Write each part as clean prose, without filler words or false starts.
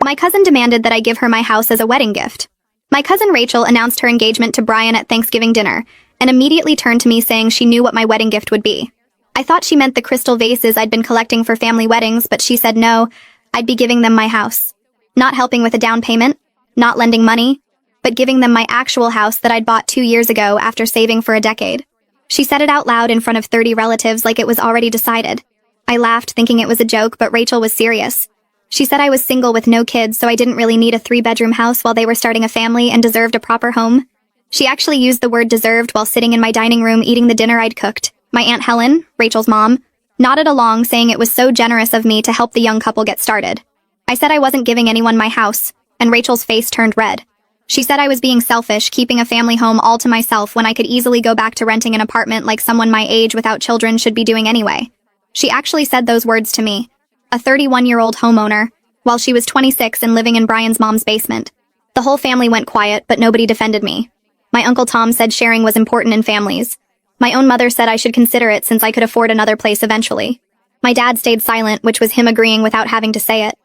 My cousin demanded that I give her my house as a wedding gift. My cousin Rachel announced her engagement to Brian at Thanksgiving dinner, and immediately turned to me saying she knew what my wedding gift would be. I thought she meant the crystal vases I'd been collecting for family weddings, but she said no, I'd be giving them my house. Not helping with a down payment, not lending money, but giving them my actual house that I'd bought 2 years ago after saving for a decade. She said it out loud in front of 30 relatives like it was already decided. I laughed, thinking it was a joke, but Rachel was serious. She said I was single with no kids, so I didn't really need a 3-bedroom house while they were starting a family and deserved a proper home. She actually used the word deserved while sitting in my dining room eating the dinner I'd cooked. My Aunt Helen, Rachel's mom, nodded along, saying it was so generous of me to help the young couple get started. I said I wasn't giving anyone my house, and Rachel's face turned red. She said I was being selfish, keeping a family home all to myself when I could easily go back to renting an apartment like someone my age without children should be doing anyway. She actually said those words to me, a 31-year-old homeowner, while she was 26 and living in Brian's mom's basement. The whole family went quiet, but nobody defended me. My Uncle Tom said sharing was important in families. My own mother said I should consider it since I could afford another place eventually. My dad stayed silent, which was him agreeing without having to say it.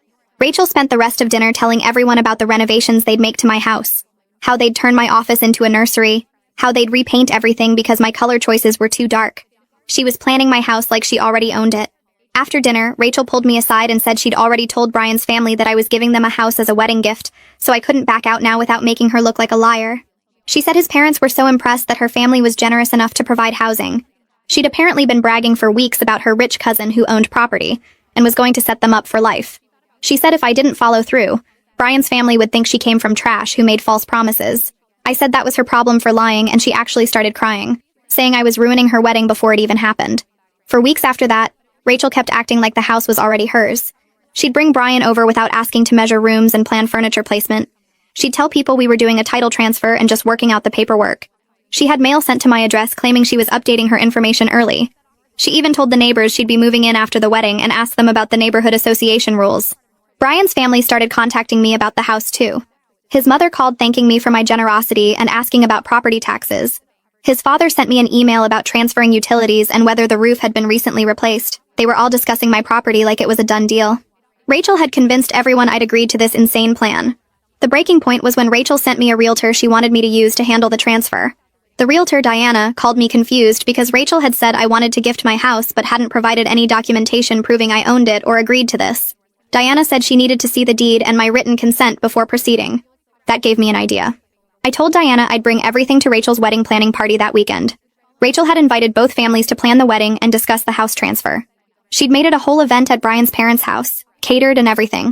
Rachel spent the rest of dinner telling everyone about the renovations they'd make to my house, how they'd turn my office into a nursery, how they'd repaint everything because my color choices were too dark. She was planning my house like she already owned it. After dinner, Rachel pulled me aside and said she'd already told Brian's family that I was giving them a house as a wedding gift, so I couldn't back out now without making her look like a liar. She said his parents were so impressed that her family was generous enough to provide housing. She'd apparently been bragging for weeks about her rich cousin who owned property, and was going to set them up for life. She said if I didn't follow through, Brian's family would think she came from trash who made false promises. I said that was her problem for lying, and she actually started crying, saying I was ruining her wedding before it even happened. For weeks after that, Rachel kept acting like the house was already hers. She'd bring Brian over without asking to measure rooms and plan furniture placement. She'd tell people we were doing a title transfer and just working out the paperwork. She had mail sent to my address claiming she was updating her information early. She even told the neighbors she'd be moving in after the wedding and asked them about the neighborhood association rules. Brian's family started contacting me about the house too. His mother called thanking me for my generosity and asking about property taxes. His father sent me an email about transferring utilities and whether the roof had been recently replaced. They were all discussing my property like it was a done deal. Rachel had convinced everyone I'd agreed to this insane plan. The breaking point was when Rachel sent me a realtor she wanted me to use to handle the transfer. The realtor, Diana, called me confused because Rachel had said I wanted to gift my house but hadn't provided any documentation proving I owned it or agreed to this. Diana said she needed to see the deed and my written consent before proceeding. That gave me an idea. I told Diana I'd bring everything to Rachel's wedding planning party that weekend. Rachel had invited both families to plan the wedding and discuss the house transfer. She'd made it a whole event at Brian's parents' house, catered and everything.